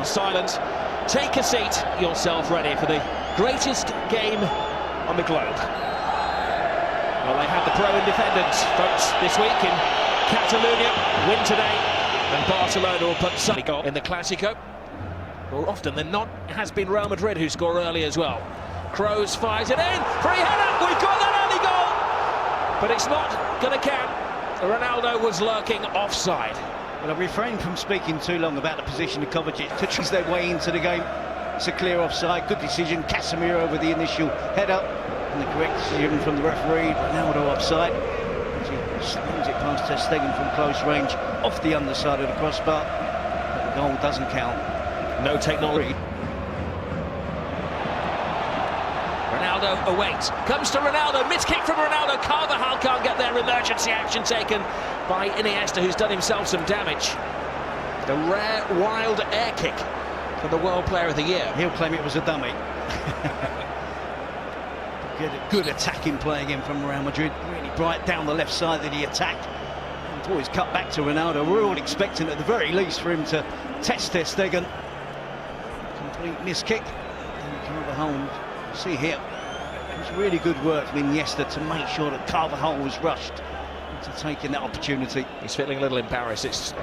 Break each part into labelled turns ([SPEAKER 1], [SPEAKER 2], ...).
[SPEAKER 1] Silent. Take a seat, yourself ready for the greatest game on the globe. Well, they had the pro independence votes this week in Catalonia. Win today, and Barcelona will put some goal in the Clásico. More often than not, it has been Real Madrid who score early as well. Kroos fires it in. Free header. We've got that early goal, but it's not going to count. Ronaldo was lurking offside.
[SPEAKER 2] Well, I've refrained from speaking too long about the position of Kovacic to choose their way into the game. It's a clear offside. Good decision. Casemiro with the initial header, and the correct decision from the referee. Ronaldo offside. He slams it past ter Stegen from close range, off the underside of the crossbar. But the goal doesn't count.
[SPEAKER 1] No technology. Ronaldo awaits. Comes to Ronaldo. Missed kick from Ronaldo. Carvajal can't get there. Emergency action taken by Iniesta, who's done himself some damage. The rare wild air kick for the World Player of the Year.
[SPEAKER 2] He'll claim it was a dummy. Good attacking play again from Real Madrid. Really bright down the left side of the attack. And always cut back to Ronaldo. We're all expecting at the very least for him to test ter Stegen. Complete miss kick. And Carvajal, see here, it was really good work from Iniesta to make sure that Carvajal was rushed into taking that opportunity.
[SPEAKER 1] He's feeling a little embarrassed.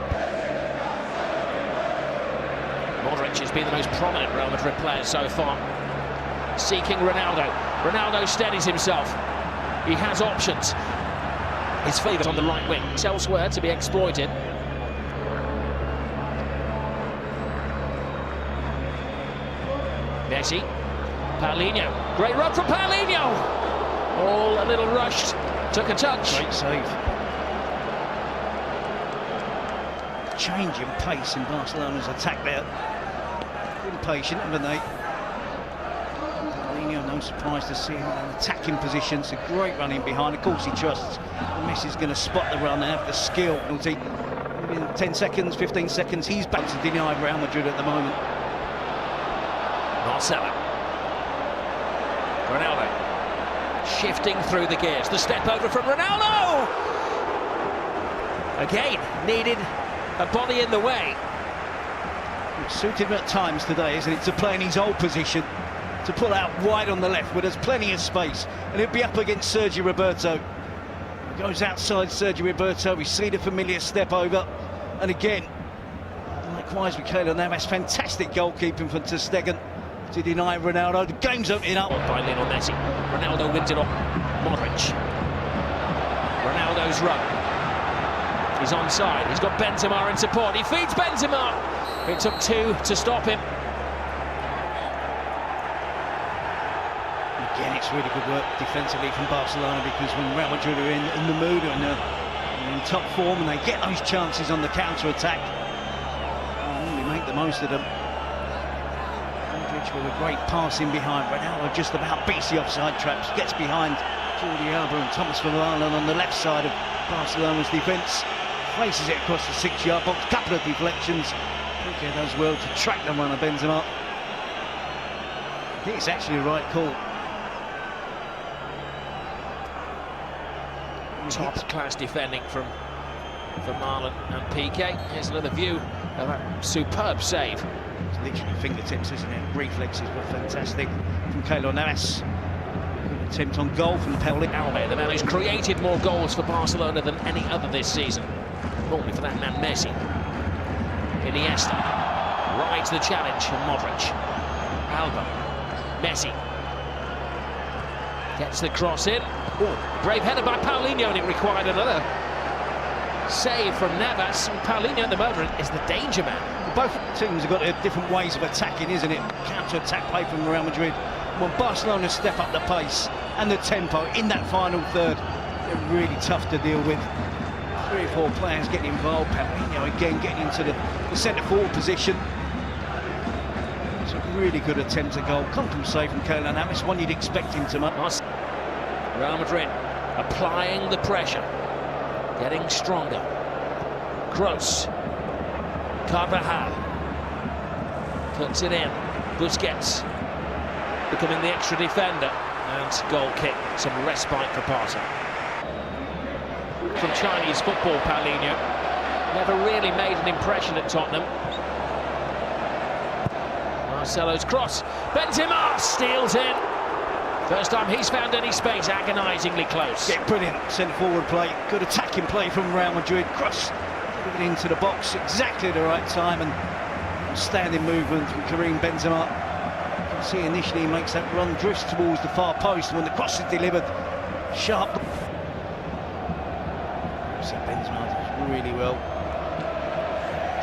[SPEAKER 1] Modric has been the most prominent Real Madrid player so far. Seeking Ronaldo. Ronaldo steadies himself. He has options. His favourite on the right wing. It's elsewhere to be exploited. Messi. Paulinho. Great run from Paulinho. All a little rushed. Took a touch.
[SPEAKER 2] Great save. Change in pace in Barcelona's attack there. Impatient, haven't they? Paulinho, no surprise to see him in an attacking position. It's a great run in behind. Of course he trusts Messi's going to spot the run and have the skill. In 10 seconds, 15 seconds, he's back to deny Real Madrid at the moment.
[SPEAKER 1] Marcelo. Ronaldo. Shifting through the gears. The step over from Ronaldo! Again, needed a body in the way.
[SPEAKER 2] It suited him at times today, isn't it, to play in his old position, to pull out wide on the left where there's plenty of space, and he'll be up against Sergio Roberto. He goes outside Sergio Roberto, we see the familiar step over, and again, likewise with Keylor Navas, fantastic goalkeeping from ter Stegen to deny Ronaldo. The game's opening up.
[SPEAKER 1] By Lionel Messi. Ronaldo wins it off. Modric. Ronaldo's run. He's onside. He's got Benzema in support. He feeds Benzema. It took two to stop him.
[SPEAKER 2] Again, it's really good work defensively from Barcelona, because when Real Madrid are in the mood and in top form and they get those chances on the counter-attack, we make the most of them. Modric with a great pass in behind. Ronaldo just about beats the offside traps, gets behind Jordi Alba and Thomas Vidal on the left side of Barcelona's defence. Places it across the 6-yard box, couple of deflections. Piqué does well to track the runner, Benzema. I think it's actually the right call.
[SPEAKER 1] Top-class defending from Marlon and Piqué. Here's another view of that superb save.
[SPEAKER 2] It's literally fingertips, isn't it? Reflexes were fantastic from Keylor Navas. Good attempt on goal from
[SPEAKER 1] Alba, the man who's created more goals for Barcelona than any other this season. Normally for that man Messi. Iniesta rides the challenge from Modric. Alba. Messi. Gets the cross in. Ooh, brave header by Paulinho, and it required another save from Navas. And Paulinho at the moment is the danger man.
[SPEAKER 2] Well, both teams have got their different ways of attacking, isn't it? Counter-attack play from Real Madrid. When Barcelona step up the pace and the tempo in that final third, they're really tough to deal with. 3 or 4 players getting involved. Paulinho again getting into the centre-forward position. It's a really good attempt at goal. Compensating from Keylor Navas, one you'd expect him to make.
[SPEAKER 1] Real Madrid applying the pressure, getting stronger. Kroos. Carvajal puts it in. Busquets becoming the extra defender, and goal kick. Some respite for Barca. From Chinese football, Paulinho never really made an impression at Tottenham. Marcelo's cross. Benzema steals in. First time he's found any space, agonisingly close.
[SPEAKER 2] Yeah, brilliant centre-forward play. Good attacking play from Real Madrid. Cross into the box, exactly the right time, and standing movement from Karim Benzema. You can see initially he makes that run, drifts towards the far post, and when the cross is delivered, sharp. See Benzema does really well.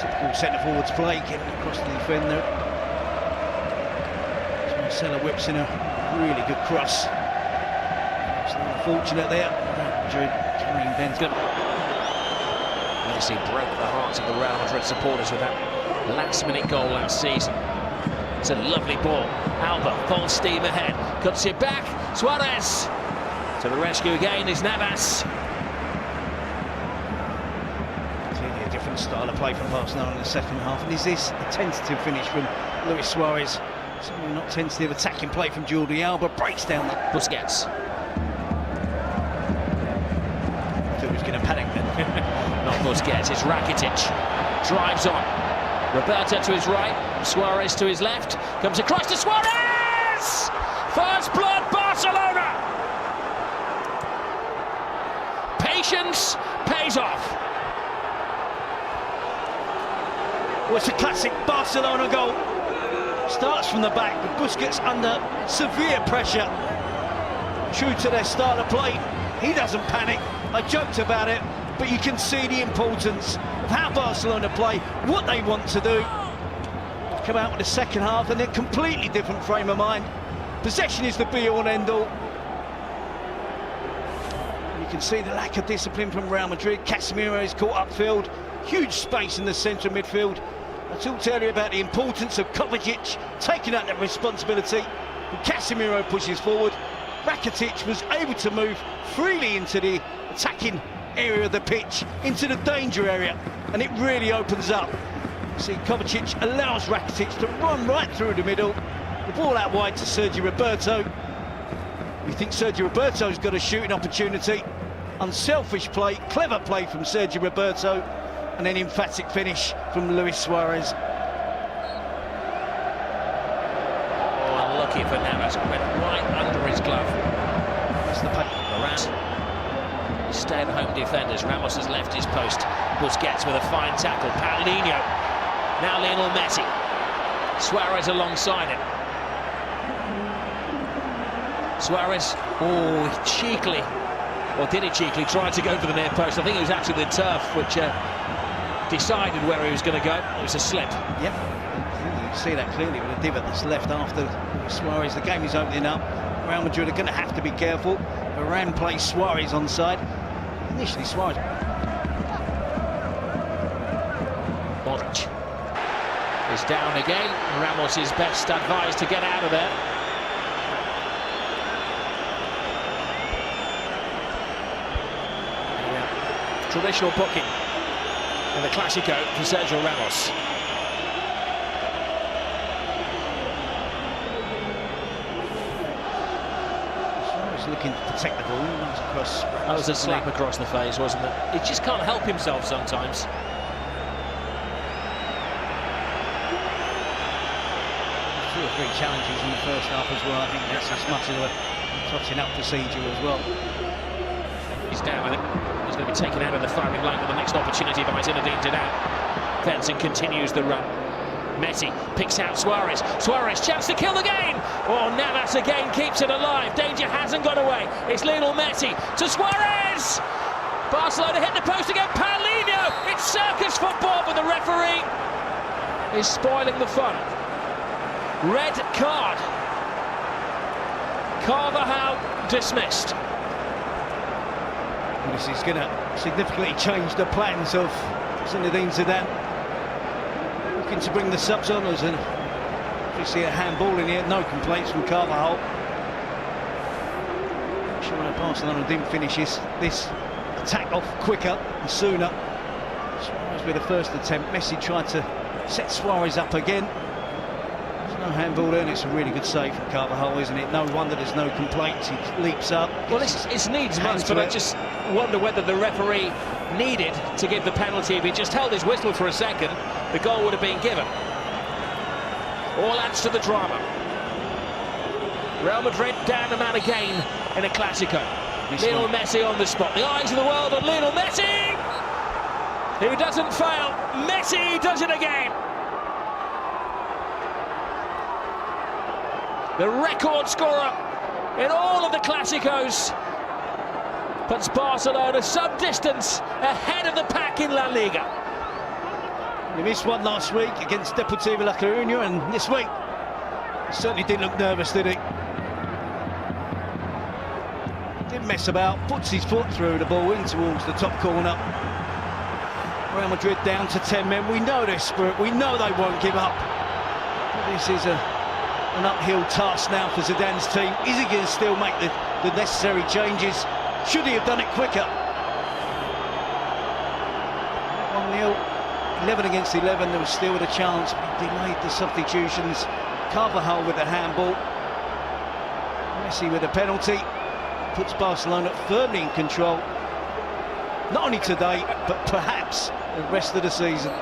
[SPEAKER 2] Typical centre-forwards play, getting across the defender. Marcelo whips in a really good cross. It's unfortunate there. Madrid, Karim Benzema.
[SPEAKER 1] Messi broke the hearts of the Real Madrid supporters with that last-minute goal last season. It's a lovely ball. Alba, full steam ahead. Cuts it back. Suarez. To the rescue again is Navas.
[SPEAKER 2] Clearly a different style of play from Barcelona in the second half. And is this a tentative finish from Luis Suarez? Certainly not tentative. Attacking play from Jordi Alba. Breaks down the...
[SPEAKER 1] Busquets.
[SPEAKER 2] I thought he was going to panic then.
[SPEAKER 1] Not Busquets, it's Rakitic. Drives on. Roberto to his right, Suarez to his left. Comes across to Suarez! First blood, Barcelona! Patience pays off.
[SPEAKER 2] Well, it's a classic Barcelona goal. Starts from the back, but Busquets under severe pressure. True to their style of play, he doesn't panic. I joked about it, but you can see the importance of how Barcelona play, what they want to do. Come out with the second half and a completely different frame of mind. Possession is the be-all and end-all. You can see the lack of discipline from Real Madrid. Casemiro is caught upfield, huge space in the centre midfield. I talked earlier about the importance of Kovacic taking out that responsibility. When Casemiro pushes forward, Rakitic was able to move freely into the attacking area of the pitch, into the danger area, and it really opens up. See, Kovacic allows Rakitic to run right through the middle. The ball out wide to Sergio Roberto. We think Sergio Roberto's got a shooting opportunity. Unselfish play, clever play from Sergio Roberto, and an emphatic finish from Luis Suarez.
[SPEAKER 1] Oh, unlucky for Navas, went right under his glove.
[SPEAKER 2] That's the pass.
[SPEAKER 1] Stay-at-home defenders. Ramos has left his post. Busquets with a fine tackle. Paulinho. Now Lionel Messi. Suarez alongside him. Suarez, oh, cheekily, or did he cheekily try to go for the near post? I think it was actually the turf which decided where he was going to go. It was a slip.
[SPEAKER 2] Yep, you can see that clearly with a divot that's left after Suarez. The game is opening up. Real Madrid are going to have to be careful. Varane plays Suarez onside. Initially Suarez.
[SPEAKER 1] Modric is down again. Ramos is best advised to get out of there. Traditional booking in the Clásico for Sergio Ramos.
[SPEAKER 2] Suarez looking to protect the ball. Across.
[SPEAKER 1] That was a slap across the face, wasn't it? He just can't help himself sometimes.
[SPEAKER 2] 2 or 3 challenges in the first half as well. I think that's as much as a touching up procedure as well.
[SPEAKER 1] He's down, I think. He's going to be taken out of the firing line with the next opportunity by Zinedine Zidane. Benson continues the run. Messi picks out Suarez. Suarez, chance to kill the game. Oh, Navas again keeps it alive. Danger hasn't gone away. It's Lionel Messi to Suarez. Barcelona hit the post again. Paulinho. It's circus football, but the referee is spoiling the fun. Red card. Carvajal dismissed.
[SPEAKER 2] This is going to significantly change the plans of Zinedine Zidane. Looking to bring the subs on us, and we see a handball in here. No complaints from Carvajal. I'm sure Barcelona didn't finish this attack off quicker and sooner. Suarez with the first attempt. Messi tried to set Suarez up again. There's no handball there, and it's a really good save from Carvajal, isn't it? No wonder there's no complaints. He leaps up.
[SPEAKER 1] Well, it's needs must, but I just wonder whether the referee needed to give the penalty. If he just held his whistle for a second, the goal would have been given. all adds to the drama. Real Madrid down a man again in a Clásico. Lionel Messi on the spot. The eyes of the world on Lionel Messi! Who doesn't fail. Messi does it again. The record scorer in all of the Clásicos puts Barcelona some distance ahead of the pack in La Liga.
[SPEAKER 2] He missed one last week against Deportivo La Coruña, and this week he certainly didn't look nervous, did he? Didn't mess about, puts his foot through the ball in towards the top corner. Real Madrid down to 10 men. We know their spirit, we know they won't give up. But this is an uphill task now for Zidane's team. Is he going to still make the necessary changes? Should he have done it quicker? 1-0. 11 against 11, there was still a chance. He delayed the substitutions. Carvajal with a handball. Messi with a penalty. Puts Barcelona firmly in control. Not only today, but perhaps the rest of the season.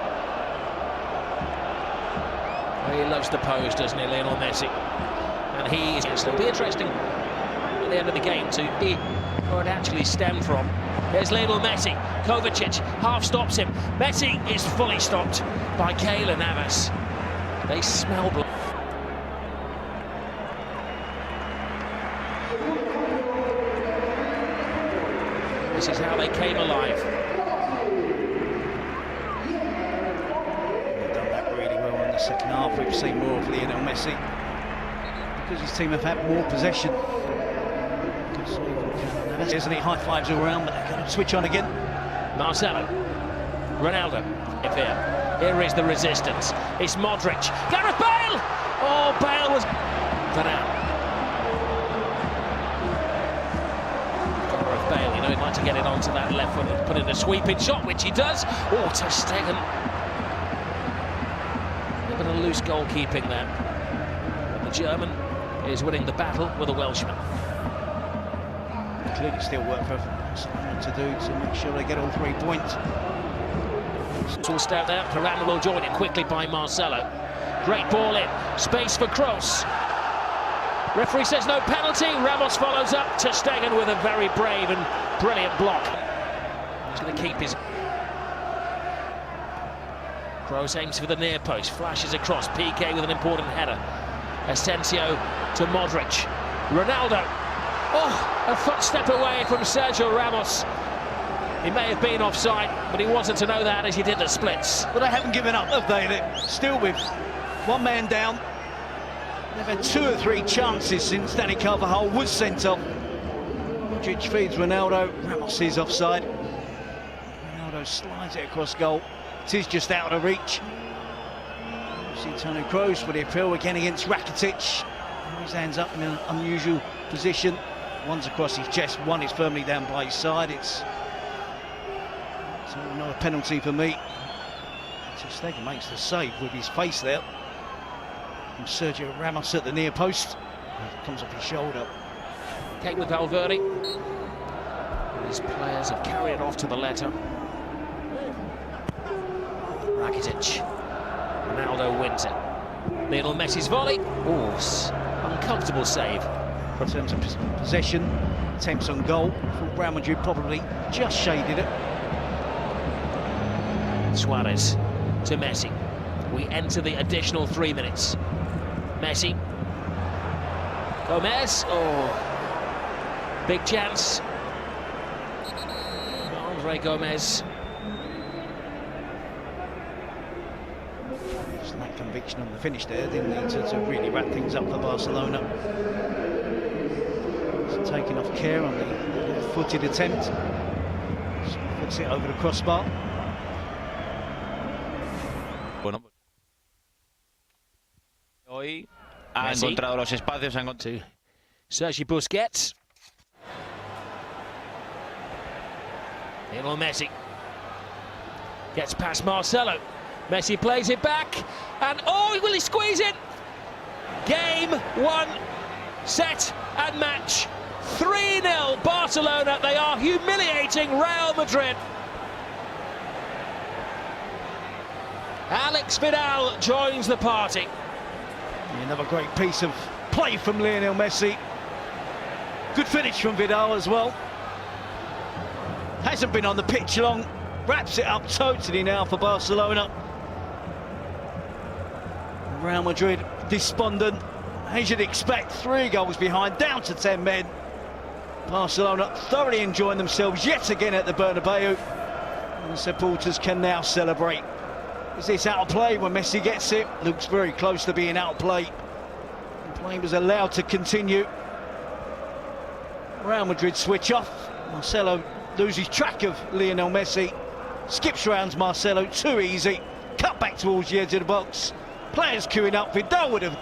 [SPEAKER 1] He loves the pose, doesn't he, Lionel Messi? And it'll be interesting at the end of the game to be where it actually stemmed from. There's Lionel Messi. Kovacic half stops him. Messi is fully stopped by Keylor Navas. They smell blood. This is how they came alive.
[SPEAKER 2] They've done that really well in the second half. We've seen more of Lionel Messi because his team have had more possession. Isn't he? High fives all around, but they're going to switch on again.
[SPEAKER 1] Marcelo, Ronaldo, here is the resistance. It's Modric, Gareth Bale! Oh, Bale was Vidal. Gareth Bale, you know, he'd like to get it onto that left foot and put in a sweeping shot, which he does. Oh, ter Stegen. A bit of loose goalkeeping there. And the German is winning the battle with a Welshman.
[SPEAKER 2] Clearly still work for Barcelona to do to make sure they get all 3 points.
[SPEAKER 1] It's all out there. Varane will join it quickly by Marcelo. Great ball in. Space for Kroos. Referee says no penalty. Ramos follows up. Ter Stegen with a very brave and brilliant block. He's going to keep his... Kroos aims for the near post. Flashes across. PK with an important header. Asensio to Modric. Ronaldo. Oh, a footstep away from Sergio Ramos. He may have been offside, but he wasn't to know that as he did the splits.
[SPEAKER 2] But they haven't given up, have they? They're still with one man down. They've had 2 or 3 chances since Dani Carvajal was sent off. Modric feeds Ronaldo. Ramos is offside. Ronaldo slides it across goal. It is just out of reach. See Toni Kroos for the appeal again against Rakitic. His hands up in an unusual position. One's across his chest, one is firmly down by his side. It's not a penalty for me. Ter Stegen makes the save with his face there. And Sergio Ramos at the near post. Comes off his shoulder.
[SPEAKER 1] Came with Valverde. His players have carried it off to the letter. Rakitic. Ronaldo wins it. Lionel Messi's volley. Oh, uncomfortable save.
[SPEAKER 2] In terms of possession, attempts on goal, I thought Real Madrid probably just shaded it.
[SPEAKER 1] Suarez to Messi. We enter the additional 3 minutes. Messi. Gomez. Oh, big chance. Andre Gomez.
[SPEAKER 2] Just lacked conviction on the finish there, didn't he, to really wrap things up for Barcelona. Taking off care on the footed attempt. Puts it over the crossbar.
[SPEAKER 3] Bueno, hoy ha encontrado los espacios.
[SPEAKER 1] To Sergi Busquets. Lionel Messi gets past Marcelo. Messi plays it back, and oh, will he squeeze it? Game 1, set and match. 3-0 Barcelona. They are humiliating Real Madrid. Alex Vidal joins the party.
[SPEAKER 2] Another great piece of play from Lionel Messi. Good finish from Vidal as well. Hasn't been on the pitch long. Wraps it up totally now for Barcelona. Real Madrid despondent, as you'd expect, 3 goals behind, down to 10 men. Barcelona thoroughly enjoying themselves yet again at the Bernabeu. And supporters can now celebrate. Is this out of play when Messi gets it? Looks very close to being out of play. The play was allowed to continue. Real Madrid switch off. Marcelo loses track of Lionel Messi. Skips round Marcelo, too easy. Cut back towards the edge of the box. Players queuing up. Vidal would have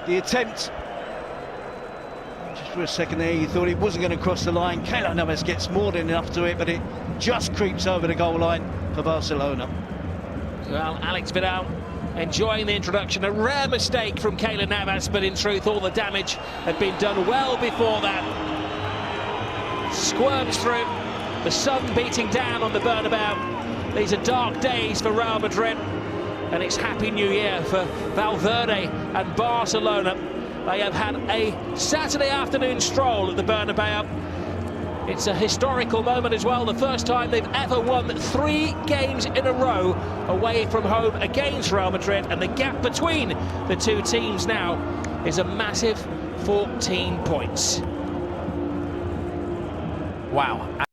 [SPEAKER 2] the attempt. Just for a second there, you thought it wasn't going to cross the line. Keylor Navas gets more than enough to it, but it just creeps over the goal line for Barcelona.
[SPEAKER 1] Well, Alex Vidal enjoying the introduction. A rare mistake from Keylor Navas, but in truth, all the damage had been done well before that. Squirms through. The sun beating down on the Bernabeu. These are dark days for Real Madrid, and it's Happy New Year for Valverde and Barcelona. They have had a Saturday afternoon stroll at the Bernabeu. It's a historical moment as well, the first time they've ever won 3 games in a row away from home against Real Madrid, and the gap between the 2 teams now is a massive 14 points.
[SPEAKER 3] Wow.